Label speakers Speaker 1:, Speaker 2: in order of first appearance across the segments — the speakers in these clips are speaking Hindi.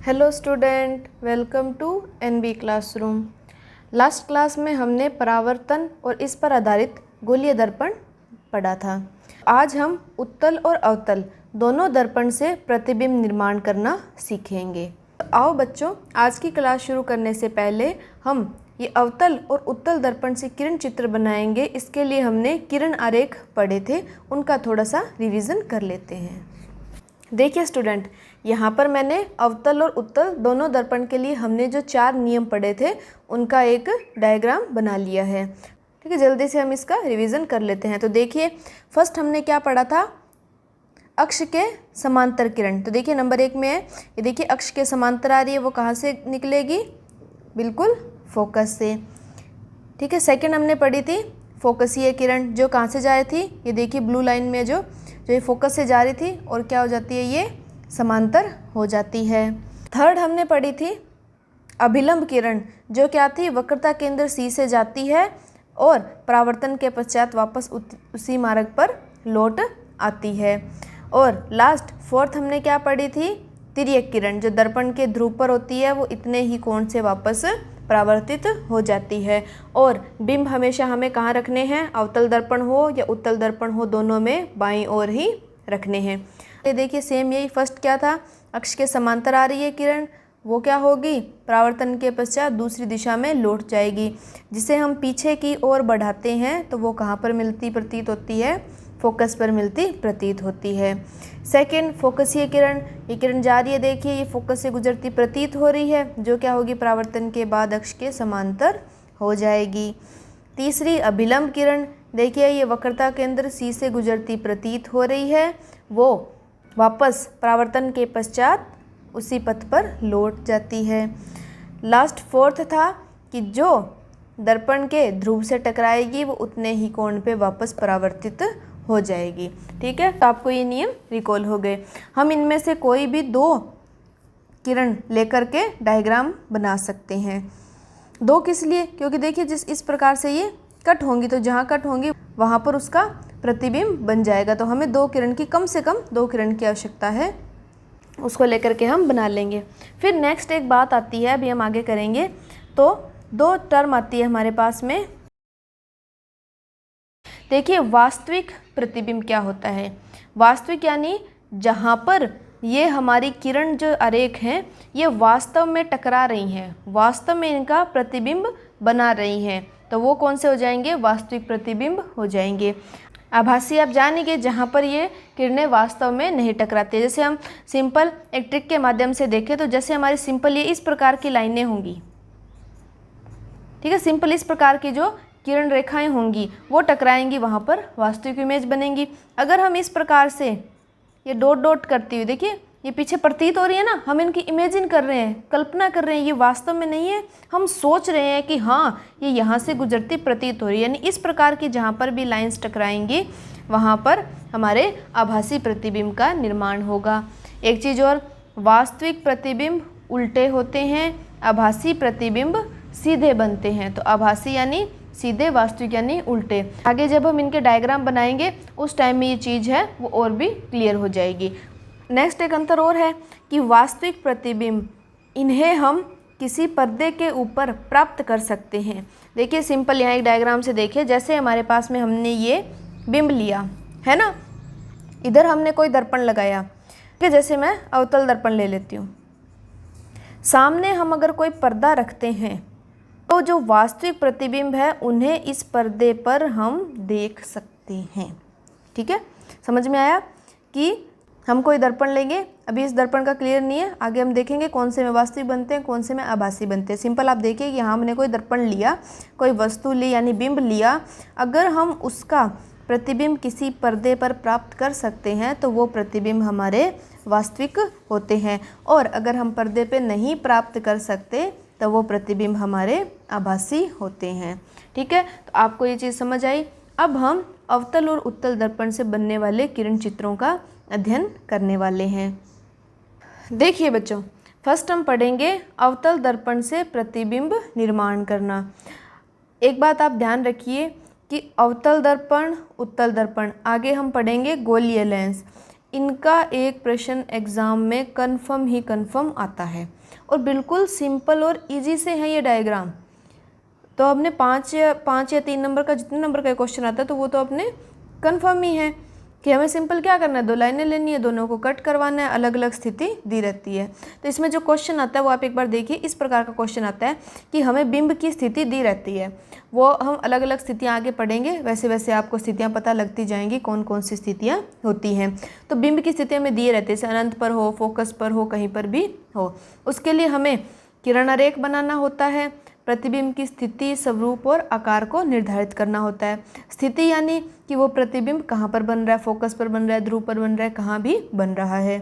Speaker 1: Hello student, welcome to NB classroom. Last class में हमने परावर्तन और इस पर आधारित गोलीय दर्पण पढ़ा था। आज हम उत्तल और अवतल दोनों दर्पण से प्रतिबिंब निर्माण करना सीखेंगे। तो आओ बच्चों, आज की क्लास शुरू करने से पहले हम ये अवतल और उत्तल दर्पण से किरण चित्र बनाएंगे। इसके लिए हमने किरण आरेख पढ़े थे, उनका थोड़ा सा रिवीजन कर लेते हैं। देखिए स्टूडेंट, यहाँ पर मैंने अवतल और उत्तल दोनों दर्पण के लिए हमने जो 4 नियम पढ़े थे उनका एक डायग्राम बना लिया है। ठीक है, जल्दी से हम इसका रिवीजन कर लेते हैं। तो देखिए, फर्स्ट हमने क्या पढ़ा था, अक्ष के समांतर किरण। तो देखिए नंबर 1 में है, ये देखिए अक्ष के समांतर आ रही है, वो कहाँ से निकलेगी, बिल्कुल फोकस से। ठीक है, सेकंड हमने पढ़ी थी फोकसीय किरण, जो कहाँ से जा रही थी, ये देखिए ब्लू लाइन में जो ये फोकस से जा रही थी और क्या हो जाती है, ये समांतर हो जाती है। थर्ड हमने पढ़ी थी अभिलंब किरण, जो क्या थी, वक्रता केंद्र सी से जाती है और परावर्तन के पश्चात वापस उसी मार्ग पर लौट आती है। और लास्ट फोर्थ हमने क्या पढ़ी थी, तिर्यक किरण, जो दर्पण के ध्रुव पर होती है, वो इतने ही कोण से वापस परावर्तित हो जाती है। और बिंब हमेशा हमें कहाँ रखने हैं, अवतल दर्पण हो या उत्तल दर्पण हो, दोनों में बाईं ओर ही रखने हैं। ये देखिए सेम यही फर्स्ट क्या था, अक्ष के समांतर आ रही है किरण, वो क्या होगी, परावर्तन के पश्चात दूसरी दिशा में लौट जाएगी। जिसे हम पीछे की ओर बढ़ाते हैं तो वो कहाँ पर मिलती प्रतीत होती है, फोकस पर मिलती प्रतीत होती है। सेकंड फोकसीय किरण, ये किरण जा रही है, देखिए ये फोकस से गुजरती प्रतीत हो रही है, जो क्या होगी, परावर्तन के बाद अक्ष के समांतर हो जाएगी। तीसरी अभिलंब किरण, देखिए ये वक्रता केंद्र सी से गुजरती प्रतीत हो रही है, वो वापस परावर्तन के पश्चात उसी पथ पर लौट जाती है। लास्ट फोर्थ था कि जो दर्पण के ध्रुव से टकराएगी वो उतने ही कोण पे वापस परावर्तित हो जाएगी। ठीक है, तो आपको ये नियम रिकॉल हो गए। हम इनमें से कोई भी 2 किरण लेकर के डायग्राम बना सकते हैं। 2 किस लिए, क्योंकि देखिए जिस इस प्रकार से ये कट होंगी, तो जहाँ कट होंगी वहाँ पर उसका प्रतिबिंब बन जाएगा। तो हमें 2 किरण की, कम से कम 2 किरण की आवश्यकता है, उसको लेकर के हम बना लेंगे। फिर नेक्स्ट एक बात आती है, अभी हम आगे करेंगे, तो 2 टर्म आती है हमारे पास में। देखिए वास्तविक प्रतिबिंब क्या होता है, वास्तविक यानी जहाँ पर ये हमारी किरण जो आरेख हैं ये वास्तव में टकरा रही हैं, वास्तव में इनका प्रतिबिंब बना रही हैं, तो वो कौन से हो जाएंगे, वास्तविक प्रतिबिंब हो जाएंगे। आभासी आप जानेंगे जहाँ पर ये किरणें वास्तव में नहीं टकराती है। जैसे हम सिंपल एक ट्रिक के माध्यम से देखें तो जैसे हमारी सिंपल ये इस प्रकार की लाइनें होंगी, ठीक है, सिंपल इस प्रकार की जो किरण रेखाएं होंगी वो टकराएंगी, वहाँ पर वास्तविक इमेज बनेंगी। अगर हम इस प्रकार से ये डॉट डॉट करती हुई, देखिए ये पीछे प्रतीत हो रही है ना, हम इनकी इमेजिन कर रहे हैं, कल्पना कर रहे हैं, ये वास्तव में नहीं है, हम सोच रहे हैं कि हाँ ये यहाँ से गुजरती प्रतीत हो रही है। यानी इस प्रकार की जहाँ पर भी लाइंस टकराएंगी वहाँ पर हमारे आभासी प्रतिबिंब का निर्माण होगा। एक चीज़ और, वास्तविक प्रतिबिंब उल्टे होते हैं, आभासी प्रतिबिंब सीधे बनते हैं। तो आभासी यानी सीधे, वास्तविक यानी उल्टे। आगे जब हम इनके डायग्राम बनाएंगे उस टाइम में ये चीज़ है वो और भी क्लियर हो जाएगी। नेक्स्ट एक अंतर और है कि वास्तविक प्रतिबिंब, इन्हें हम किसी पर्दे के ऊपर प्राप्त कर सकते हैं। देखिए सिंपल यहाँ एक डायग्राम से देखिए, जैसे हमारे पास में हमने ये बिंब लिया है ना, इधर हमने कोई दर्पण लगाया, ठीक है, जैसे मैं अवतल दर्पण ले लेती हूँ, सामने हम अगर कोई पर्दा रखते हैं तो जो वास्तविक प्रतिबिंब है उन्हें इस पर्दे पर हम देख सकते हैं। ठीक है, समझ में आया कि हम कोई दर्पण लेंगे, अभी इस दर्पण का क्लियर नहीं है, आगे हम देखेंगे कौन से में वास्तविक बनते हैं, कौन से में आभासी बनते हैं। सिंपल आप देखिए कि यहाँ हमने कोई दर्पण लिया, कोई वस्तु ली यानी बिंब लिया, अगर हम उसका प्रतिबिंब किसी पर्दे पर प्राप्त कर सकते हैं तो वो प्रतिबिंब हमारे वास्तविक होते हैं, और अगर हम पर्दे पे नहीं प्राप्त कर सकते तो वो प्रतिबिंब हमारे आभासी होते हैं। ठीक है, तो आपको ये चीज़ समझ आई। अब हम अवतल और उत्तल दर्पण से बनने वाले किरण चित्रों का अध्ययन करने वाले हैं। देखिए बच्चों, फर्स्ट हम पढ़ेंगे अवतल दर्पण से प्रतिबिंब निर्माण करना। एक बात आप ध्यान रखिए कि अवतल दर्पण, उत्तल दर्पण, आगे हम पढ़ेंगे गोलीय लेंस, इनका एक प्रश्न एग्ज़ाम में कंफर्म आता है और बिल्कुल सिंपल और इजी से है ये डायग्राम। तो हमने 5 या 3 नंबर का जितने नंबर का क्वेश्चन आता है तो वो तो अपने कंफर्म ही है कि हमें सिंपल क्या करना है, 2 लाइनें लेनी है, दोनों को कट करवाना है, अलग अलग स्थिति दी रहती है। तो इसमें जो क्वेश्चन आता है वो आप एक बार देखिए, इस प्रकार का क्वेश्चन आता है कि हमें बिंब की स्थिति दी रहती है, वो हम अलग अलग स्थितियाँ आगे पढ़ेंगे, वैसे वैसे आपको स्थितियाँ पता लगती जाएंगी कौन कौन सी स्थितियाँ होती हैं। तो बिंब की स्थिति हमें दिए रहती है, जैसे अनंत पर हो, फोकस पर हो, कहीं पर भी हो। उसके लिए हमें किरण आरेख बनाना होता है, प्रतिबिंब की स्थिति, स्वरूप और आकार को निर्धारित करना होता है। स्थिति यानी कि वो प्रतिबिंब कहाँ पर बन रहा है, फोकस पर बन रहा है, ध्रुव पर बन रहा है, कहाँ भी बन रहा है।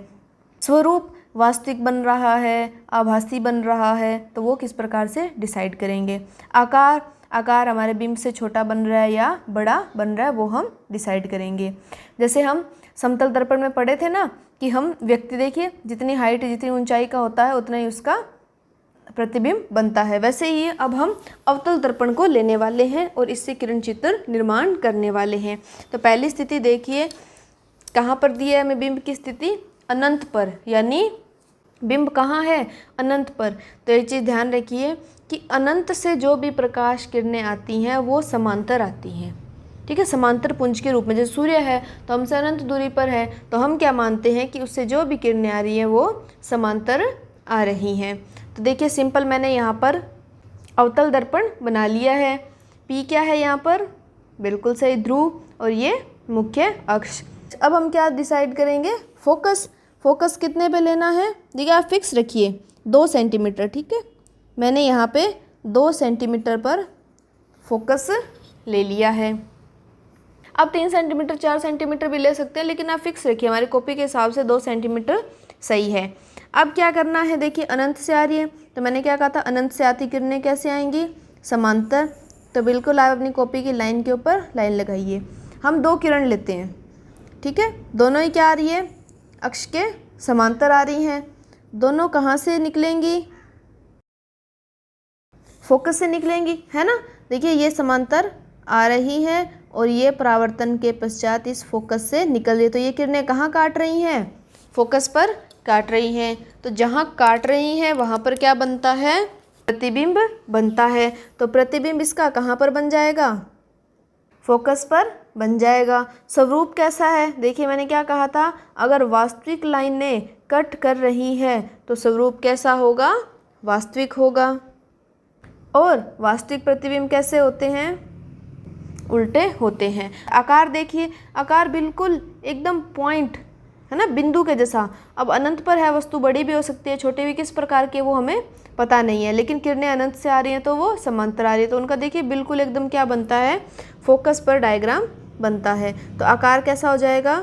Speaker 1: स्वरूप वास्तविक बन रहा है, आभासी बन रहा है, तो वो किस प्रकार से डिसाइड करेंगे। आकार हमारे बिंब से छोटा बन रहा है या बड़ा बन रहा है, वो हम डिसाइड करेंगे। जैसे हम समतल दर्पण में पढ़े थे ना कि हम व्यक्ति देखिए जितनी हाइट जितनी ऊंचाई का होता है उतना ही उसका प्रतिबिंब बनता है, वैसे ही अब हम अवतल दर्पण को लेने वाले हैं और इससे किरण चित्र निर्माण करने वाले हैं। तो पहली स्थिति देखिए कहाँ पर दी है हमें बिंब की स्थिति, अनंत पर, यानी बिंब कहाँ है, अनंत पर। तो एक चीज़ ध्यान रखिए कि अनंत से जो भी प्रकाश किरणें आती हैं वो समांतर आती हैं, ठीक है, समांतर पुंज के रूप में। जैसे सूर्य है तो हमसे अनंत दूरी पर है, तो हम क्या मानते हैं कि उससे जो भी किरणें आ रही हैं वो समांतर आ रही हैं। तो देखिए सिंपल मैंने यहाँ पर अवतल दर्पण बना लिया है। P क्या है यहाँ पर, बिल्कुल सही, ध्रुव, और ये मुख्य अक्ष। अब हम क्या डिसाइड करेंगे, फोकस कितने पे लेना है, देखिए आप फिक्स रखिए 2 सेंटीमीटर, ठीक है। मैंने यहाँ पे 2 सेंटीमीटर पर फोकस ले लिया है। आप 3 सेंटीमीटर 4 सेंटीमीटर भी ले सकते हैं, लेकिन आप फिक्स रखिए, हमारी कॉपी के हिसाब से 2 सेंटीमीटर सही है। अब क्या करना है, देखिए अनंत से आ रही है, तो मैंने क्या कहा था, अनंत से आती किरणें कैसे आएंगी, समांतर। तो बिल्कुल आप अपनी कॉपी की लाइन के ऊपर लाइन लगाइए। हम 2 किरण लेते हैं, ठीक है, दोनों ही क्या आ रही है, अक्ष के समांतर आ रही हैं। दोनों कहाँ से निकलेंगी, फोकस से निकलेंगी, है ना। देखिए ये समांतर आ रही है और ये परावर्तन के पश्चात इस फोकस से निकल रही है। तो ये किरणें कहाँ काट रही हैं, फोकस पर काट रही हैं। तो जहाँ काट रही हैं वहाँ पर क्या बनता है, प्रतिबिंब बनता है। तो प्रतिबिंब इसका कहाँ पर बन जाएगा, फोकस पर बन जाएगा। स्वरूप कैसा है, देखिए मैंने क्या कहा था, अगर वास्तविक लाइनें कट कर रही है तो स्वरूप कैसा होगा, वास्तविक होगा। और वास्तविक प्रतिबिंब कैसे होते हैं, उल्टे होते हैं। आकार देखिए, आकार बिल्कुल एकदम पॉइंट है ना, बिंदु के जैसा। अब अनंत पर है, वस्तु बड़ी भी हो सकती है, छोटी भी, किस प्रकार की वो हमें पता नहीं है, लेकिन किरणें अनंत से आ रही हैं तो वो समांतर आ रही है, तो उनका देखिए बिल्कुल एकदम क्या बनता है, फोकस पर डायग्राम बनता है। तो आकार कैसा हो जाएगा,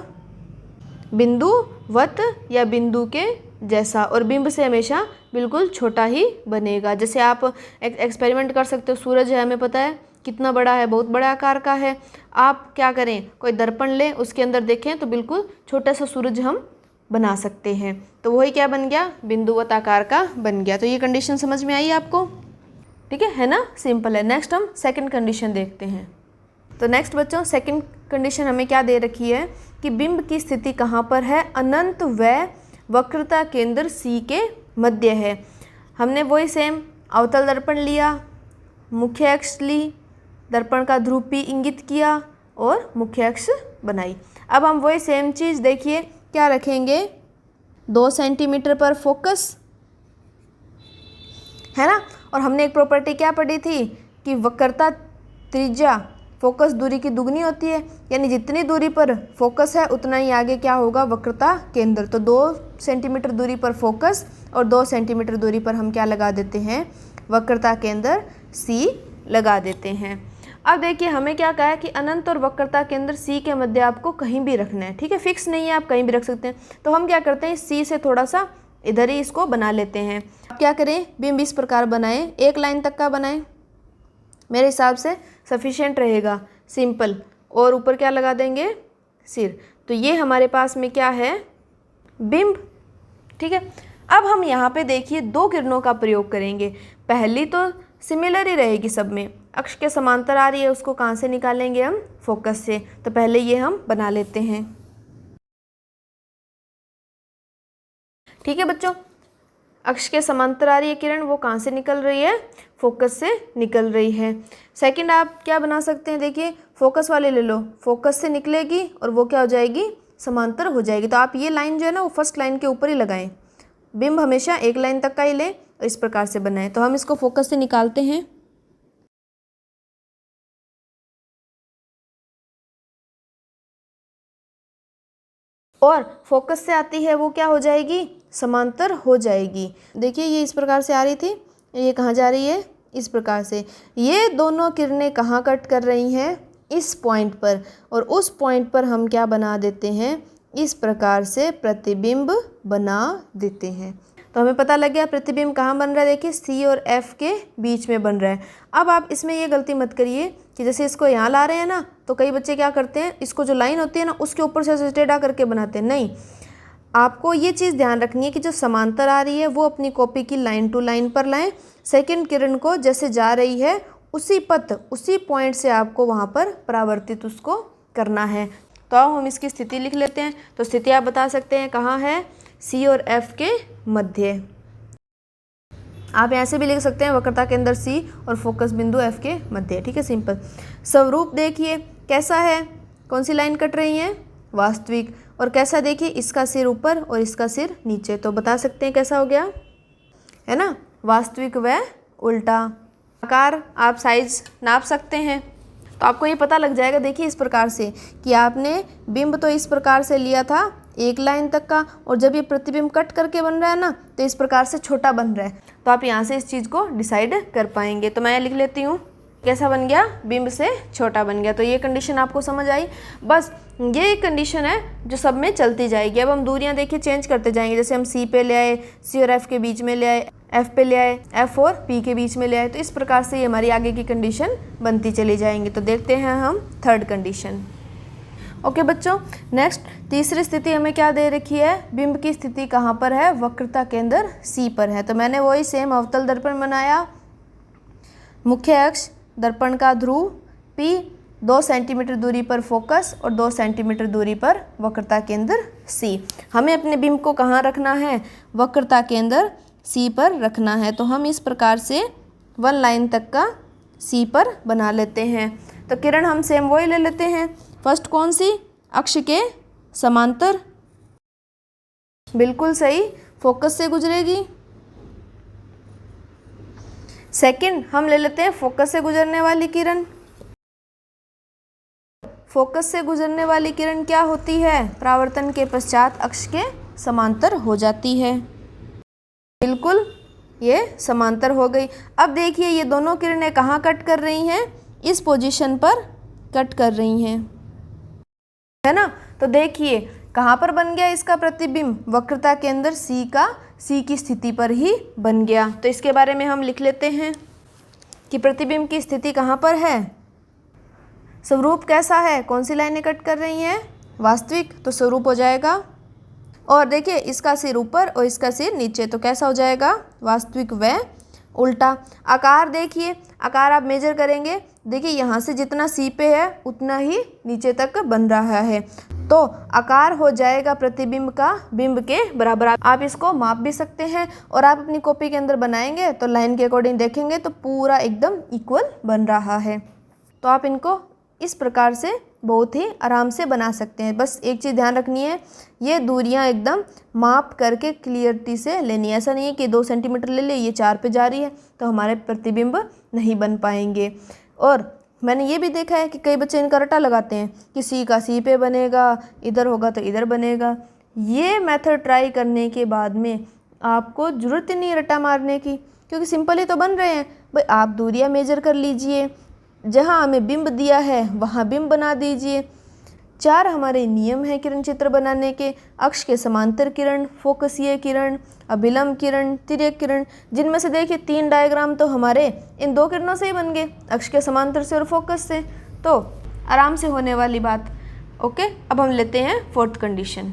Speaker 1: बिंदुवत या बिंदु के जैसा, और बिंब से हमेशा बिल्कुल छोटा ही बनेगा। जैसे आप एक्सपेरिमेंट कर सकते हो, सूरज है, हमें पता है कितना बड़ा है, बहुत बड़ा आकार का है। आप क्या करें, कोई दर्पण लें, उसके अंदर देखें तो बिल्कुल छोटा सा सूरज हम बना सकते हैं। तो वही क्या बन गया, बिंदुवत आकार का बन गया। तो ये कंडीशन समझ में आई आपको, ठीक है ना, सिंपल है। नेक्स्ट हम सेकंड कंडीशन देखते हैं। तो नेक्स्ट बच्चों सेकंड कंडीशन हमें क्या दे रखी है कि बिंब की स्थिति कहाँ पर है, अनंत व वक्रता केंद्र C के मध्य है। हमने वही सेम अवतल दर्पण लिया, मुख्य अक्ष ली, दर्पण का ध्रुव P इंगित किया और मुख्य अक्ष बनाई। अब हम वही सेम चीज़ देखिए क्या रखेंगे, 2 सेंटीमीटर पर फोकस, है ना। और हमने एक प्रॉपर्टी क्या पढ़ी थी कि वक्रता त्रिज्या फोकस दूरी की दुगनी होती है, यानी जितनी दूरी पर फोकस है उतना ही आगे क्या होगा, वक्रता केंद्र। तो 2 सेंटीमीटर दूरी पर फोकस और 2 सेंटीमीटर दूरी पर हम क्या लगा देते हैं, वक्रता केंद्र C लगा देते हैं। अब देखिए हमें क्या कहा है कि अनंत और वक्रता केंद्र C के मध्य आपको कहीं भी रखना है, ठीक है, फिक्स नहीं है, आप कहीं भी रख सकते हैं। तो हम क्या करते हैं, C से थोड़ा सा इधर ही इसको बना लेते हैं। अब क्या करें, बिंब इस प्रकार बनाएं, 1 लाइन तक का बनाएं, मेरे हिसाब से सफिशिएंट रहेगा, सिंपल। और ऊपर क्या लगा देंगे, सिर। तो ये हमारे पास में क्या है, बिंब, ठीक है। अब हम यहाँ पे देखिए 2 किरणों का प्रयोग करेंगे। पहली तो सिमिलर ही रहेगी सब में, अक्ष के समांतर आ रही है, उसको कहाँ से निकालेंगे हम, फोकस से। तो पहले ये हम बना लेते हैं। ठीक है बच्चों, अक्ष के समांतर आ रही है किरण, वो कहाँ से निकल रही है, फोकस से निकल रही है। सेकंड आप क्या बना सकते हैं, देखिए फोकस वाले ले लो, फोकस से निकलेगी और वो क्या हो जाएगी, समांतर हो जाएगी। तो आप ये लाइन जो है ना वो फर्स्ट लाइन के ऊपर ही लगाएं, बिंब हमेशा एक लाइन तक का ही लें और इस प्रकार से बनाएं। तो हम इसको फोकस से निकालते हैं, और फोकस से आती है वो क्या हो जाएगी, समांतर हो जाएगी। देखिए ये इस प्रकार से आ रही थी, ये कहाँ जा रही है, इस प्रकार से। ये दोनों किरणें कहाँ कट कर रही हैं, इस पॉइंट पर, और उस पॉइंट पर हम क्या बना देते हैं, इस प्रकार से प्रतिबिंब बना देते हैं। तो हमें पता लग गया प्रतिबिंब कहाँ बन रहा है, देखिए सी और एफ के बीच में बन रहा है। अब आप इसमें ये गलती मत करिए कि जैसे इसको यहाँ ला रहे हैं ना, तो कई बच्चे क्या करते हैं, इसको जो लाइन होती है ना उसके ऊपर से टेढ़ा करके बनाते हैं। नहीं, आपको ये चीज़ ध्यान रखनी है कि जो समांतर आ रही है वो अपनी कॉपी की लाइन टू लाइन पर लाएं। सेकंड किरण को जैसे जा रही है उसी पथ, उसी पॉइंट से आपको वहाँ पर परावर्तित उसको करना है। तो अब हम इसकी स्थिति लिख लेते हैं। तो स्थिति आप बता सकते हैं कहाँ है, सी और एफ के मध्य। आप यहाँ से भी लिख सकते हैं वक्रता केंद्र सी और फोकस बिंदु एफ के मध्य। ठीक है, सिंपल। स्वरूप देखिए कैसा है, कौन सी लाइन कट रही है, वास्तविक। और कैसा देखिए, इसका सिर ऊपर और इसका सिर नीचे। तो बता सकते हैं कैसा हो गया, है ना, वास्तविक व उल्टा। आकार आप साइज नाप सकते हैं, तो आपको ये पता लग जाएगा। देखिए इस प्रकार से कि आपने बिंब तो इस प्रकार से लिया था एक लाइन तक का, और जब ये प्रतिबिंब कट करके बन रहा है ना तो इस प्रकार से छोटा बन रहा है। तो आप यहाँ से इस चीज़ को डिसाइड कर पाएंगे। तो मैं लिख लेती हूँ, कैसा बन गया, बिंब से छोटा बन गया। तो ये कंडीशन आपको समझ आई। बस ये कंडीशन है जो सब में चलती जाएगी। अब हम दूरियां देखिए चेंज करते जाएंगे। जैसे हम सी पे ले आए, सी और एफ के बीच में ले आए, एफ पे ले आए, एफ और पी के बीच में ले आए। तो इस प्रकार से ये हमारी आगे की कंडीशन बनती चली जाएंगी। तो देखते हैं हम थर्ड कंडीशन। ओके बच्चों, नेक्स्ट तीसरी स्थिति हमें क्या दे रखी है, बिंब की स्थिति कहाँ पर है, वक्रता केंद्र सी पर है। तो मैंने वही सेम अवतल दर्पण बनाया, मुख्य अक्ष, दर्पण का ध्रुव P, 2 सेंटीमीटर दूरी पर फोकस और 2 सेंटीमीटर दूरी पर वक्रता केंद्र C। हमें अपने बिंब को कहाँ रखना है, वक्रता केंद्र C पर रखना है। तो हम इस प्रकार से 1 लाइन तक का C पर बना लेते हैं। तो किरण हम सेम वही ले लेते हैं। फर्स्ट कौन सी, अक्ष के समांतर, बिल्कुल सही, फोकस से गुजरेगी। सेकंड हम ले लेते हैं फोकस से गुजरने वाली किरण। फोकस से गुजरने वाली किरण क्या होती है, परावर्तन के पश्चात अक्ष के समांतर हो जाती है। बिल्कुल, ये समांतर हो गई। अब देखिए ये दोनों किरणें कहाँ कट कर रही हैं, इस पोजीशन पर कट कर रही हैं, है ना। तो देखिए कहाँ पर बन गया इसका प्रतिबिंब, वक्रता केंद्र सी का सी की स्थिति पर ही बन गया। तो इसके बारे में हम लिख लेते हैं कि प्रतिबिंब की स्थिति कहाँ पर है, स्वरूप कैसा है, कौन सी लाइनें कट कर रही हैं, वास्तविक। तो स्वरूप हो जाएगा, और देखिए इसका सिर ऊपर और इसका सिर नीचे, तो कैसा हो जाएगा, वास्तविक व उल्टा। आकार देखिए, आकार आप मेजर करेंगे, देखिए यहाँ से जितना सी पे है उतना ही नीचे तक बन रहा है। तो आकार हो जाएगा प्रतिबिंब का बिंब के बराबर। आप इसको माप भी सकते हैं, और आप अपनी कॉपी के अंदर बनाएंगे तो लाइन के अकॉर्डिंग देखेंगे तो पूरा एकदम इक्वल बन रहा है। तो आप इनको इस प्रकार से बहुत ही आराम से बना सकते हैं। बस एक चीज़ ध्यान रखनी है, ये दूरियां एकदम माप करके क्लियरिटी से लेनी है। ऐसा नहीं है कि 2 सेंटीमीटर ले ले, ये 4 पे जा रही है तो हमारे प्रतिबिंब नहीं बन पाएंगे। और मैंने ये भी देखा है कि कई बच्चे इनका रटा लगाते हैं कि सी का सी पे बनेगा, इधर होगा तो इधर बनेगा। ये मेथड ट्राई करने के बाद में आपको ज़रूरत ही नहीं रटा मारने की, क्योंकि सिंपल ही तो बन रहे हैं। भाई आप दूरियां मेजर कर लीजिए, जहाँ हमें बिंब दिया है वहाँ बिंब बना दीजिए। 4 हमारे नियम हैं किरण चित्र बनाने के, अक्ष के समांतर किरण, फोकसीय किरण, अभिलंब किरण, तिर्यक किरण, जिनमें से देखिए 3 डायग्राम तो हमारे इन 2 किरणों से ही बन गए, अक्ष के समांतर से और फोकस से। तो आराम से होने वाली बात। ओके, अब हम लेते हैं 4th कंडीशन।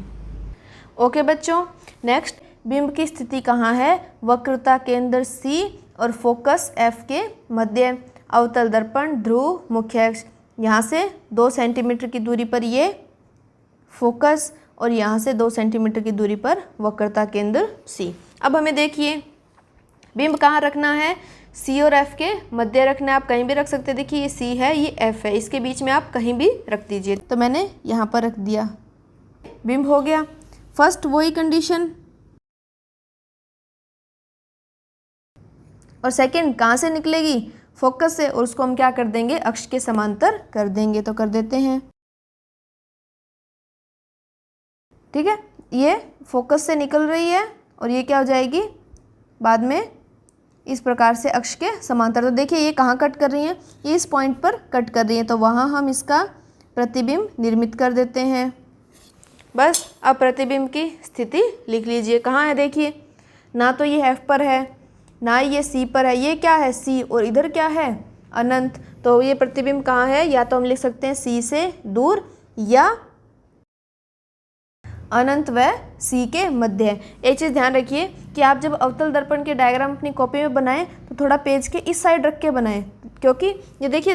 Speaker 1: ओके बच्चों, नेक्स्ट बिंब की स्थिति कहाँ है, वक्रता केंद्र C और फोकस F के मध्य, अवतल दर्पण, ध्रुव, मुख्य अक्ष। यहाँ से 2 सेंटीमीटर की दूरी पर ये फोकस और यहाँ से 2 सेंटीमीटर की दूरी पर वक्रता केंद्र C। अब हमें देखिए बिंब कहाँ रखना है, C और F के मध्य रखना है। आप कहीं भी रख सकते हैं। देखिए ये C है, ये F है, इसके बीच में आप कहीं भी रख दीजिए। तो मैंने यहाँ पर रख दिया, बिंब हो गया। फर्स्ट वही कंडीशन, और सेकंड कहाँ से निकलेगी, फोकस से, और उसको हम क्या कर देंगे, अक्ष के समांतर कर देंगे। तो कर देते हैं, ठीक है। ये फोकस से निकल रही है और ये क्या हो जाएगी बाद में इस प्रकार से अक्ष के समांतर। तो देखिए ये कहाँ कट कर रही हैं, ये इस पॉइंट पर कट कर रही हैं, तो वहाँ हम इसका प्रतिबिंब निर्मित कर देते हैं। बस अब प्रतिबिंब की स्थिति लिख लीजिए। कहाँ है देखिए, ना तो ये F पर है, ना ये C पर है, ये क्या है C, और इधर क्या है अनंत। तो ये प्रतिबिंब कहाँ है, या तो हम लिख सकते हैं C से दूर या अनंत व C के मध्य है। एक चीज़ ध्यान रखिए कि आप जब अवतल दर्पण के डायग्राम अपनी कॉपी में बनाएं तो थोड़ा पेज के इस साइड रख के बनाएं, क्योंकि ये देखिए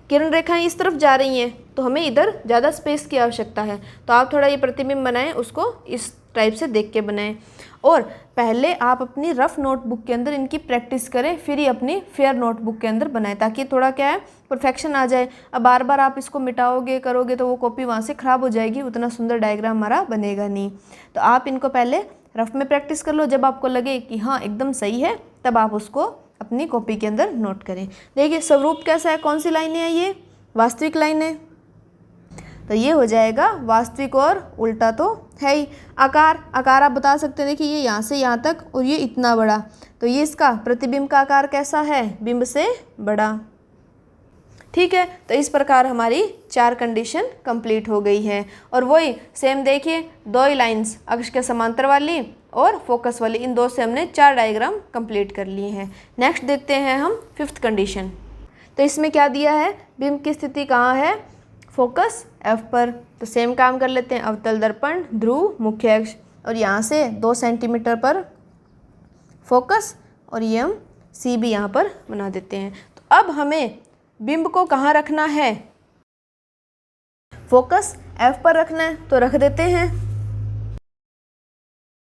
Speaker 1: किरण रेखाएं इस तरफ जा रही हैं तो हमें इधर ज़्यादा स्पेस की आवश्यकता है। तो आप थोड़ा ये प्रतिबिंब बनाएं, उसको इस टाइप से देख के बनाएं। और पहले आप अपनी रफ नोटबुक के अंदर इनकी प्रैक्टिस करें, फिर ही अपनी फेयर नोटबुक के अंदर बनाएं, ताकि थोड़ा क्या है परफेक्शन आ जाए। अब बार बार आप इसको मिटाओगे करोगे तो वो कॉपी वहाँ से ख़राब हो जाएगी, उतना सुंदर डायग्राम हमारा बनेगा नहीं। तो आप इनको पहले रफ में प्रैक्टिस कर लो, जब आपको लगे कि हाँ एकदम सही है तब आप उसको अपनी कॉपी के अंदर नोट करें। देखिए स्वरूप कैसा है, कौन सी लाइनें हैं, ये वास्तविक लाइनें, तो ये हो जाएगा वास्तविक और उल्टा तो है ही। आकार, आकार आप बता सकते हैं, देखिए ये यहाँ से यहाँ तक और ये इतना बड़ा, तो ये इसका प्रतिबिंब का आकार कैसा है, बिंब से बड़ा। ठीक है, तो इस प्रकार हमारी 4 कंडीशन कंप्लीट हो गई है। और वही सेम देखिए 2 ही लाइंस, अक्ष के समांतर वाली और फोकस वाली, इन 2 से हमने 4 डायग्राम कंप्लीट कर लिए हैं। नेक्स्ट देखते हैं हम 5th कंडीशन। तो इसमें क्या दिया है, बिंब की स्थिति कहाँ है, फोकस F पर। तो सेम काम कर लेते हैं, अवतल दर्पण, ध्रुव, मुख्य अक्ष, और यहाँ से 2 सेंटीमीटर पर फोकस, और ये हम C भी यहाँ पर बना देते हैं। तो अब हमें बिंब को कहाँ रखना है, फोकस F पर रखना है, तो रख देते हैं।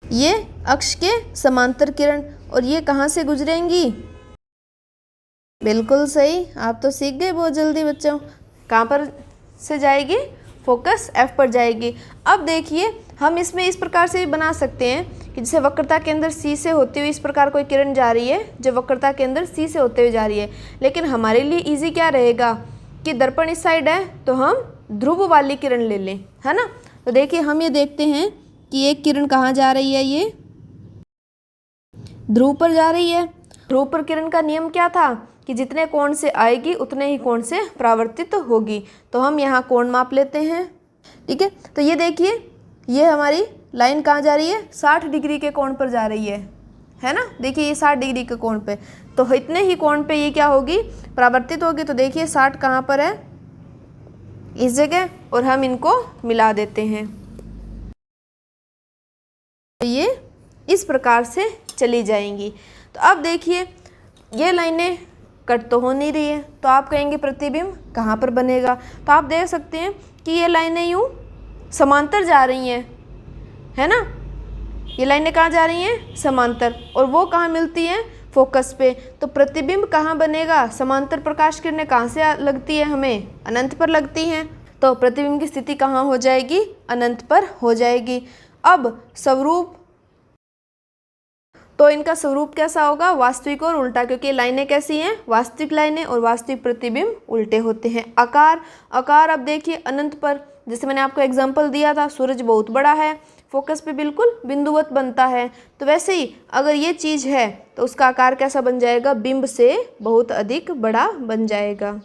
Speaker 1: ये अक्ष के समांतर किरण, और ये कहाँ से गुजरेंगी, बिल्कुल सही, आप तो सीख गए बहुत जल्दी बच्चों। कहाँ पर से जाएगी, फोकस F पर जाएगी। अब देखिए हम इसमें इस प्रकार से भी बना सकते हैं कि जैसे वक्रता के अंदर C से होती हुई इस प्रकार कोई किरण जा रही है, जो वक्रता के अंदर C से होते हुए जा रही है। लेकिन हमारे लिए इजी क्या रहेगा कि दर्पण इस साइड है तो हम ध्रुव वाली किरण ले लें, है ना। तो देखिए हम ये देखते हैं कि एक किरण कहाँ जा रही है, ये ध्रुव पर जा रही है। ध्रुव पर किरण का नियम क्या था कि जितने कोण से आएगी उतने ही कोण से परावर्तित होगी। तो हम यहाँ कोण माप लेते हैं, ठीक है। तो ये देखिए ये हमारी लाइन कहाँ जा रही है, 60 डिग्री के कोण पर जा रही है ना। देखिए ये 60 डिग्री के कोण पे, तो इतने ही कोण पे ये क्या होगी, परावर्तित होगी। तो देखिए 60 कहाँ पर है, इस जगह, और हम इनको मिला देते हैं। तो ये इस प्रकार से चली जाएंगी। तो अब देखिए ये लाइनें कट तो हो नहीं रही है, तो आप कहेंगे प्रतिबिंब कहाँ पर बनेगा। तो आप देख सकते हैं कि ये लाइनें यूँ समांतर जा रही हैं, है ना। ये लाइनें कहाँ जा रही हैं, समांतर, और वो कहाँ मिलती हैं, फोकस पे। तो प्रतिबिंब कहाँ बनेगा, समांतर प्रकाश किरणें कहाँ से लगती है हमें, अनंत पर लगती हैं। तो प्रतिबिंब की स्थिति कहाँ हो जाएगी, अनंत पर हो जाएगी। अब स्वरूप, तो इनका स्वरूप कैसा होगा, वास्तविक और उल्टा, क्योंकि लाइनें कैसी हैं, वास्तविक लाइनें, और वास्तविक प्रतिबिंब उल्टे होते हैं। आकार, आकार अब देखिए अनंत पर, जैसे मैंने आपको एग्जांपल दिया था, सूरज बहुत बड़ा है, फोकस पे बिल्कुल बिंदुवत बनता है। तो वैसे ही अगर ये चीज़ है तो उसका आकार कैसा बन जाएगा, बिंब से बहुत अधिक बड़ा बन जाएगा।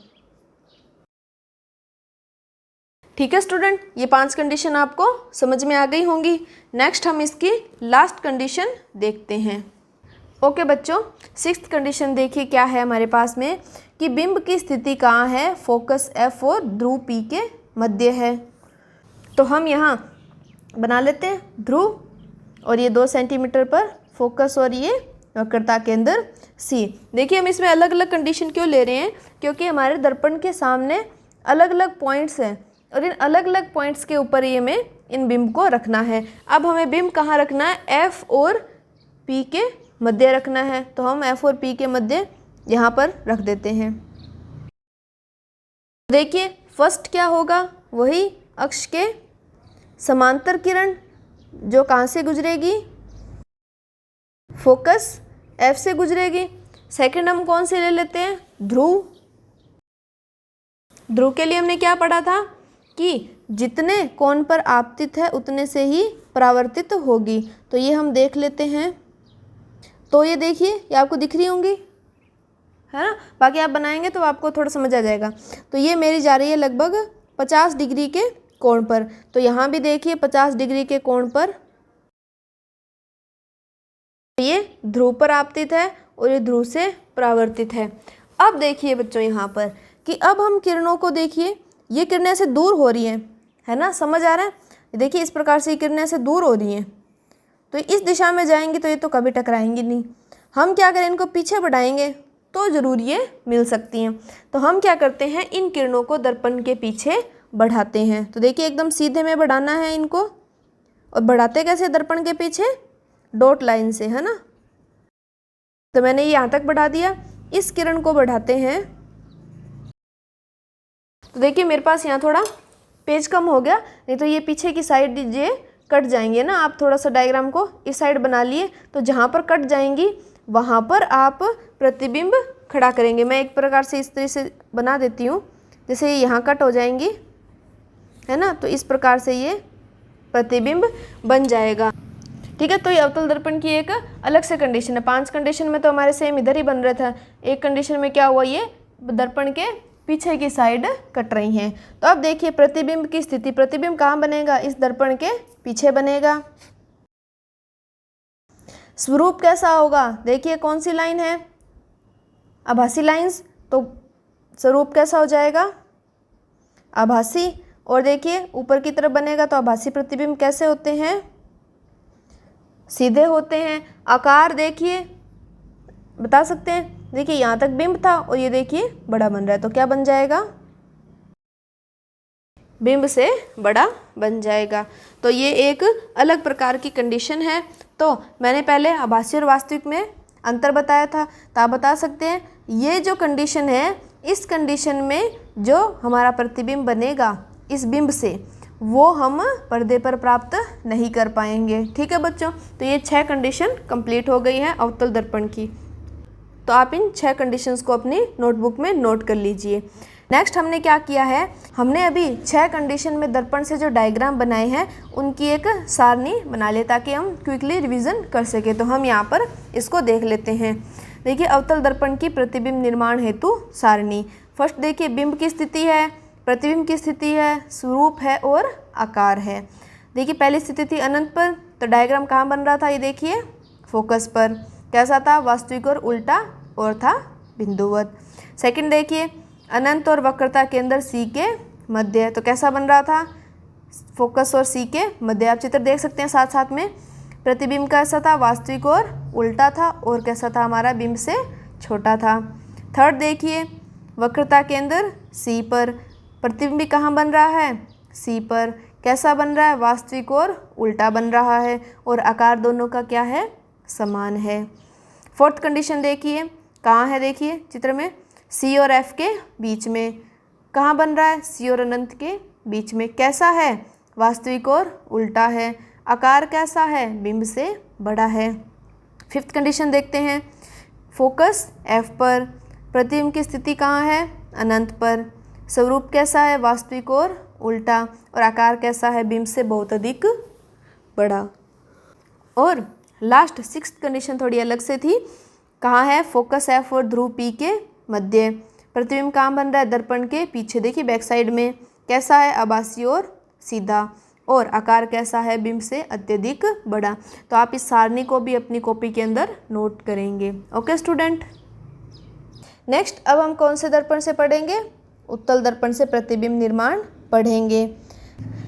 Speaker 1: ठीक है स्टूडेंट, ये 5 कंडीशन आपको समझ में आ गई होंगी। नेक्स्ट हम इसकी लास्ट कंडीशन देखते हैं। ओके बच्चों, 6th कंडीशन देखिए क्या है हमारे पास में, कि बिंब की स्थिति कहाँ है, फोकस F और ध्रुव P के मध्य है। तो हम यहाँ बना लेते हैं ध्रुव, और ये 2 सेंटीमीटर पर फोकस, और ये वक्रता केंद्र C। देखिए हम इसमें अलग अलग कंडीशन क्यों ले रहे हैं, क्योंकि हमारे दर्पण के सामने अलग अलग पॉइंट्स हैं। और इन अलग अलग पॉइंट्स के ऊपर ये हमें इन बिंब को रखना है। अब हमें बिंब कहाँ रखना है? F और P के मध्य रखना है। तो हम F और P के मध्य यहाँ पर रख देते हैं। देखिए फर्स्ट क्या होगा? वही अक्ष के समांतर किरण जो कहाँ से गुजरेगी? फोकस F से गुजरेगी। सेकंड हम कौन से ले लेते हैं? ध्रुव। ध्रुव के लिए हमने क्या पढ़ा था कि जितने कोण पर आपतित है उतने से ही परावर्तित होगी। तो ये हम देख लेते हैं। तो ये देखिए, ये आपको दिख रही होंगी, है ना? बाकी आप बनाएंगे तो आपको थोड़ा समझ आ जाएगा। तो ये मेरी जा रही है लगभग 50 डिग्री के कोण पर। तो यहाँ भी देखिए 50 डिग्री के कोण पर ये ध्रुव पर आपतित है और ये ध्रुव से परावर्तित है। अब देखिए बच्चों यहाँ पर कि अब हम किरणों को देखिए, ये किरणें से दूर हो रही हैं, है ना? समझ आ रहा है? देखिए इस प्रकार से ये किरणें से दूर हो रही हैं, तो इस दिशा में जाएंगी तो ये तो कभी टकराएंगी नहीं। हम क्या करें? इनको पीछे बढ़ाएंगे तो ज़रूर ये मिल सकती हैं। तो हम क्या करते हैं? इन किरणों को दर्पण के पीछे बढ़ाते हैं। तो देखिए एकदम सीधे में बढ़ाना है इनको। और बढ़ाते कैसे? दर्पण के पीछे डॉट लाइन से, है ना? तो मैंने ये यहाँ तक बढ़ा दिया। इस किरण को बढ़ाते हैं तो देखिए मेरे पास यहाँ थोड़ा पेज कम हो गया, नहीं तो ये पीछे की साइड ये कट जाएंगे ना। आप थोड़ा सा डायग्राम को इस साइड बना लिए, तो जहाँ पर कट जाएंगी वहाँ पर आप प्रतिबिंब खड़ा करेंगे। मैं एक प्रकार से इस तरह से बना देती हूँ, जैसे यहाँ कट हो जाएंगी, है ना? तो इस प्रकार से ये प्रतिबिंब बन जाएगा। ठीक है, तो ये अवतल दर्पण की एक अलग से कंडीशन है। 5 कंडीशन में तो हमारे सेम इधर ही बन रहा था। एक कंडीशन में क्या हुआ? ये दर्पण के पीछे की साइड कट रही हैं। तो अब देखिए प्रतिबिंब की स्थिति। प्रतिबिंब कहाँ बनेगा? इस दर्पण के पीछे बनेगा। स्वरूप कैसा होगा? देखिए कौन सी लाइन है? आभासी लाइंस। तो स्वरूप कैसा हो जाएगा? आभासी। और देखिए ऊपर की तरफ बनेगा तो आभासी प्रतिबिंब कैसे होते हैं? सीधे होते हैं। आकार देखिए, बता सकते हैं? देखिए यहाँ तक बिंब था और ये देखिए बड़ा बन रहा है, तो क्या बन जाएगा? बिंब से बड़ा बन जाएगा। तो ये एक अलग प्रकार की कंडीशन है। तो मैंने पहले आभासी और वास्तविक में अंतर बताया था, तो आप बता सकते हैं ये जो कंडीशन है, इस कंडीशन में जो हमारा प्रतिबिंब बनेगा इस बिंब से, वो हम पर्दे पर प्राप्त नहीं कर पाएंगे। ठीक है बच्चों, तो ये 6 कंडीशन कंप्लीट हो गई है अवतल दर्पण की। तो आप इन 6 कंडीशंस को अपनी नोटबुक में नोट कर लीजिए। नेक्स्ट हमने क्या किया है? हमने अभी 6 कंडीशन में दर्पण से जो डायग्राम बनाए हैं उनकी एक सारणी बना ले, ताकि हम क्विकली रिवीजन कर सके। तो हम यहाँ पर इसको देख लेते हैं। देखिए अवतल दर्पण की प्रतिबिंब निर्माण हेतु सारणी। फर्स्ट देखिए बिंब की स्थिति है, प्रतिबिंब की स्थिति है, स्वरूप है और आकार है। देखिए पहली स्थिति थी अनंत पर, तो डायग्राम कहाँ बन रहा था? ये देखिए फोकस पर। कैसा था? वास्तविक और उल्टा और था बिंदुवत। सेकंड देखिए अनंत और वक्रता केंद्र सी के मध्य, तो कैसा बन रहा था? फोकस और सी के मध्य। आप चित्र देख सकते हैं साथ साथ में। प्रतिबिंब कैसा था? वास्तविक और उल्टा था, और कैसा था? हमारा बिंब से छोटा था। थर्ड देखिए वक्रता केंद्र सी पर, प्रतिबिंब कहाँ बन रहा है? सी पर। कैसा बन रहा है? वास्तविक और उल्टा बन रहा है, और आकार दोनों का क्या है? समान है। फोर्थ कंडीशन देखिए कहाँ है? देखिए चित्र में सी और एफ के बीच में। कहाँ बन रहा है? सी और अनंत के बीच में। कैसा है? वास्तविक और उल्टा है। आकार कैसा है? बिंब से बड़ा है। फिफ्थ कंडीशन देखते हैं। फोकस एफ पर, प्रतिबिंब की स्थिति कहाँ है? अनंत पर। स्वरूप कैसा है? वास्तविक और उल्टा, और आकार कैसा है? बिंब से बहुत अधिक बड़ा। और लास्ट सिक्स्थ कंडीशन थोड़ी अलग से थी। कहाँ है? फोकस एफ और ध्रुव पी के मध्य। प्रतिबिंब कहाँ बन रहा है? दर्पण के पीछे। देखिए बैक साइड में। कैसा है? आभासी और सीधा, और आकार कैसा है? बिंब से अत्यधिक बड़ा। तो आप इस सारणी को भी अपनी कॉपी के अंदर नोट करेंगे। Okay student. नेक्स्ट अब हम कौन से दर्पण से पढ़ेंगे? उत्तल दर्पण से प्रतिबिंब निर्माण पढ़ेंगे।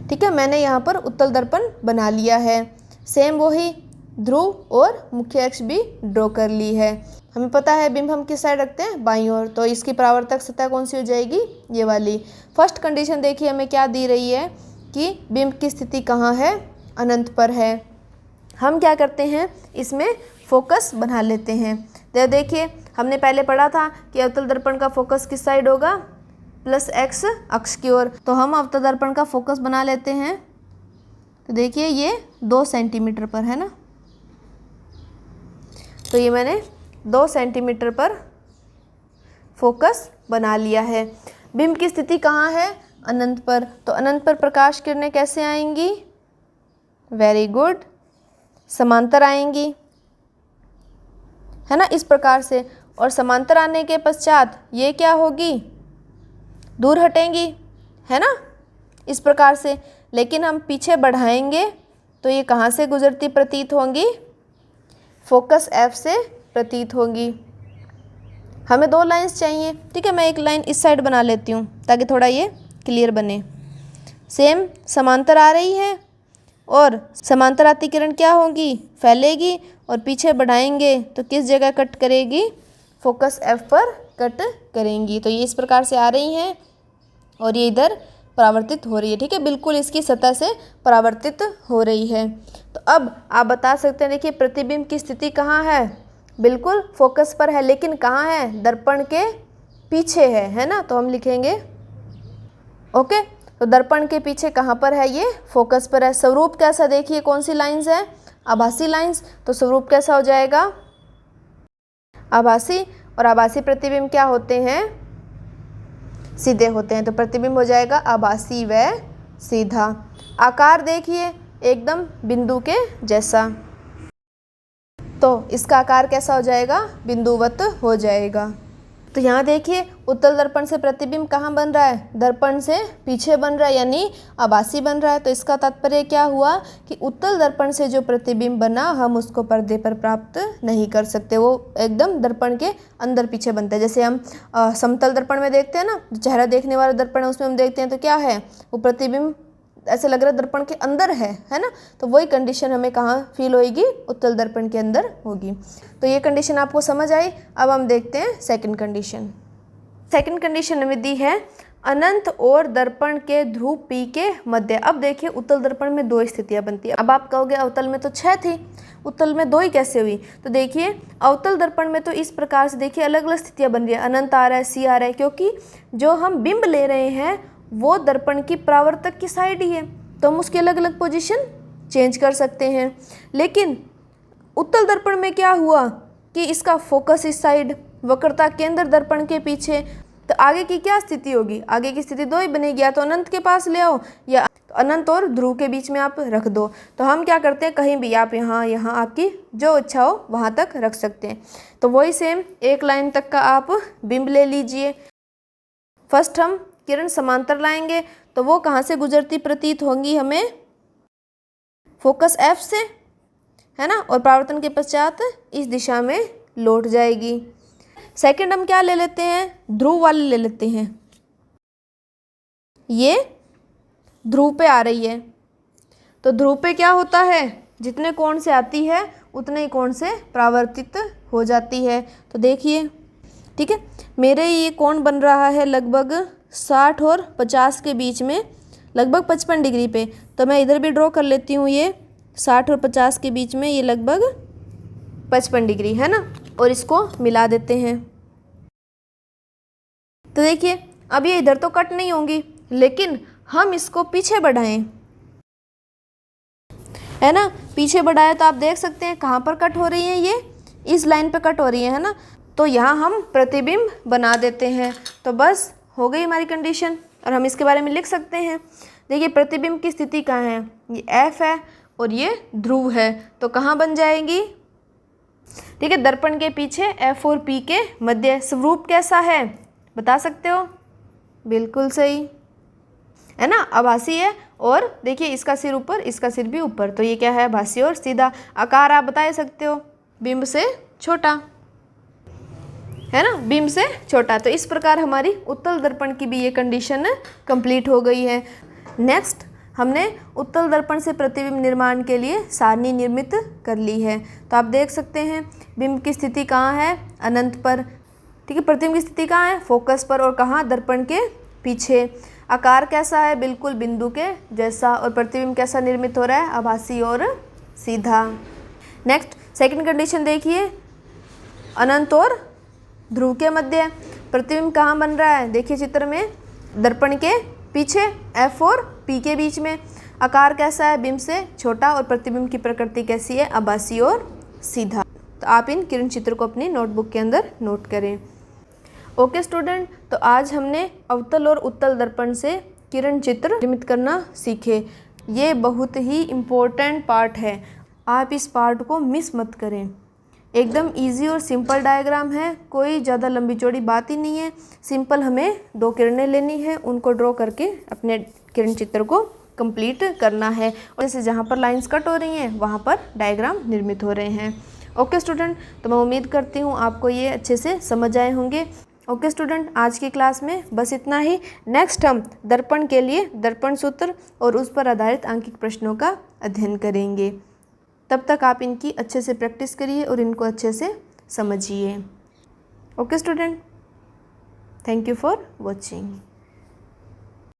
Speaker 1: ठीक है, मैंने यहाँ पर उत्तल दर्पण बना लिया है। सेम वही ध्रुव और मुख्य अक्ष भी ड्रॉ कर ली है। हमें पता है बिंब हम किस साइड रखते हैं, बाईं ओर, तो इसकी परावर्तक सतह कौन सी हो जाएगी, ये वाली। फर्स्ट कंडीशन देखिए हमें क्या दी रही है कि बिंब की स्थिति कहाँ है, अनंत पर है। हम क्या करते हैं, इसमें फोकस बना लेते हैं। तो देखिए हमने पहले पढ़ा था कि अवतल दर्पण का फोकस किस साइड होगा, प्लस एक्स अक्ष की ओर। तो हम अवतल दर्पण का फोकस बना लेते हैं। तो देखिए ये 2 सेंटीमीटर पर है ना, तो ये मैंने 2 सेंटीमीटर पर फोकस बना लिया है। बिंब की स्थिति कहाँ है, अनंत पर। तो अनंत पर प्रकाश किरणें कैसे आएंगी, वेरी गुड, समांतर आएंगी, है ना, इस प्रकार से। और समांतर आने के पश्चात ये क्या होगी, दूर हटेंगी, है ना, इस प्रकार से। लेकिन हम पीछे बढ़ाएंगे तो ये कहाँ से गुजरती प्रतीत होंगी, फोकस F से प्रतीत होंगी। हमें 2 लाइंस चाहिए, ठीक है। मैं एक लाइन इस साइड बना लेती हूँ ताकि थोड़ा ये क्लियर बने। सेम समांतर आ रही है और समांतर आती किरण क्या होगी, फैलेगी, और पीछे बढ़ाएंगे तो किस जगह कट करेगी, फोकस F पर कट करेंगी। तो ये इस प्रकार से आ रही हैं और ये इधर परावर्तित हो रही है, ठीक है, बिल्कुल इसकी सतह से परावर्तित हो रही है। तो अब आप बता सकते हैं, देखिए प्रतिबिंब की स्थिति कहाँ है, बिल्कुल फोकस पर है, लेकिन कहाँ है, दर्पण के पीछे है ना। तो हम लिखेंगे ओके, तो दर्पण के पीछे कहाँ पर है, ये फोकस पर है। स्वरूप कैसा, देखिए कौन सी लाइंस है, आभासी लाइंस। तो स्वरूप कैसा हो जाएगा, आभासी, और आभासी प्रतिबिंब क्या होते हैं, सीधे होते हैं। तो प्रतिबिंब हो जाएगा आभासी व सीधा। आकार देखिए एकदम बिंदु के जैसा, तो इसका आकार कैसा हो जाएगा, बिंदुवत हो जाएगा। तो यहाँ देखिए उत्तल दर्पण से प्रतिबिंब कहाँ बन रहा है, दर्पण से पीछे बन रहा है, यानी आभासी बन रहा है। तो इसका तात्पर्य क्या हुआ कि उत्तल दर्पण से जो प्रतिबिंब बना हम उसको पर्दे पर प्राप्त नहीं कर सकते, वो एकदम दर्पण के अंदर पीछे बनता है। जैसे हम समतल दर्पण में देखते हैं ना, जो चेहरा देखने वाला दर्पण है उसमें हम देखते हैं तो क्या है, वो प्रतिबिंब ऐसे लग रहा है दर्पण के अंदर है ना। तो वही कंडीशन हमें कहाँ फील होगी, उत्तल दर्पण के अंदर होगी। तो ये कंडीशन आपको समझ आई। अब हम देखते हैं सेकंड कंडीशन। सेकंड कंडीशन हमें दी है अनंत और दर्पण के ध्रुव P के मध्य। अब देखिए उत्तल दर्पण में 2 स्थितियां बनती है। अब आप कहोगे अवतल में तो 6 थी, उत्तल में 2 ही कैसे हुई। तो देखिए अवतल दर्पण में तो इस प्रकार से देखिए अलग अलग स्थितियां बन रही है, अनंत आ रहा है, C आ रहा है, क्योंकि जो हम बिंब ले रहे हैं वो दर्पण की परावर्तक की साइड ही है, तो हम उसकी अलग अलग पोजीशन चेंज कर सकते हैं। लेकिन उत्तल दर्पण में क्या हुआ कि इसका फोकस इस साइड, वक्रता केंद्र दर्पण के पीछे, तो आगे की क्या स्थिति होगी, आगे की स्थिति 2 ही बनेगी, या तो अनंत के पास ले आओ या अनंत और ध्रुव के बीच में आप रख दो। तो हम क्या करते हैं, कहीं भी आप यहाँ आपकी जो इच्छा हो वहाँ तक रख सकते हैं। तो वही सेम एक लाइन तक का आप बिंब ले लीजिए। फर्स्ट हम किरण समांतर लाएंगे तो वो कहाँ से गुजरती प्रतीत होंगी हमें, फोकस F से, है ना, और परावर्तन के पश्चात इस दिशा में लौट जाएगी। सेकंड हम क्या ले लेते हैं, ध्रुव वाले ले लेते हैं। ये ध्रुव पे आ रही है, तो ध्रुव पे क्या होता है, जितने कोण से आती है उतने ही कोण से परावर्तित हो जाती है। तो देखिए ठीक है, मेरे ये कोण बन रहा है लगभग 60 और 50 के बीच में, लगभग 55 डिग्री पे। तो मैं इधर भी ड्रॉ कर लेती हूँ, ये 60 और 50 के बीच में ये लगभग 55 डिग्री है ना, और इसको मिला देते हैं। तो देखिए अब ये इधर तो कट नहीं होंगी, लेकिन हम इसको पीछे बढ़ाएं, है ना, पीछे बढ़ाए तो आप देख सकते हैं कहाँ पर कट हो रही है, ये इस लाइन पे कट हो रही है ना। तो यहाँ हम प्रतिबिंब बना देते हैं। तो बस हो गई हमारी कंडीशन, और हम इसके बारे में लिख सकते हैं। देखिए प्रतिबिंब की स्थिति कहाँ है, ये F है और ये ध्रुव है, तो कहाँ बन जाएगी, ठीक है, दर्पण के पीछे F और P के मध्य। स्वरूप कैसा है बता सकते हो, बिल्कुल सही है ना, आभासी है, और देखिए इसका सिर ऊपर, इसका सिर भी ऊपर, तो ये क्या है, आभासी और सीधा। आकार आप बता सकते हो, बिंब से छोटा, है ना, बिंब से छोटा। तो इस प्रकार हमारी उत्तल दर्पण की भी ये कंडीशन कंप्लीट हो गई है। नेक्स्ट हमने उत्तल दर्पण से प्रतिबिंब निर्माण के लिए सारणी निर्मित कर ली है। तो आप देख सकते हैं बिंब की स्थिति कहाँ है, अनंत पर। ठीक है, प्रतिबिंब की स्थिति कहाँ है, फोकस पर, और कहाँ, दर्पण के पीछे। आकार कैसा है, बिल्कुल बिंदु के जैसा, और प्रतिबिंब कैसा निर्मित हो रहा है, आभासी और सीधा। नेक्स्ट सेकंड कंडीशन देखिए, अनंत और ध्रुव के मध्य प्रतिबिंब कहाँ बन रहा है, देखिए चित्र में, दर्पण के पीछे, F और P के बीच में। आकार कैसा है, बिंब से छोटा, और प्रतिबिंब की प्रकृति कैसी है, आभासी और सीधा। तो आप इन किरण चित्र को अपनी नोटबुक के अंदर नोट करें। ओके स्टूडेंट, तो आज हमने अवतल और उत्तल दर्पण से किरण चित्र निर्मित करना सीखे। ये बहुत ही इम्पोर्टेंट पार्ट है, आप इस पार्ट को मिस मत करें। एकदम इजी और सिंपल डायग्राम है, कोई ज़्यादा लंबी चौड़ी बात ही नहीं है। सिंपल हमें 2 किरणें लेनी है, उनको ड्रॉ करके अपने किरण चित्र को कंप्लीट करना है, और जैसे जहाँ पर लाइंस कट हो रही हैं वहाँ पर डायग्राम निर्मित हो रहे हैं। ओके स्टूडेंट, तो मैं उम्मीद करती हूँ आपको ये अच्छे से समझ आए होंगे। ओके स्टूडेंट, आज की क्लास में बस इतना ही। नेक्स्ट हम दर्पण के लिए दर्पण सूत्र और उस पर आधारित आंकिक प्रश्नों का अध्ययन करेंगे। तब तक आप इनकी अच्छे से प्रैक्टिस करिए और इनको अच्छे से समझिए। Okay student, thank you for watching.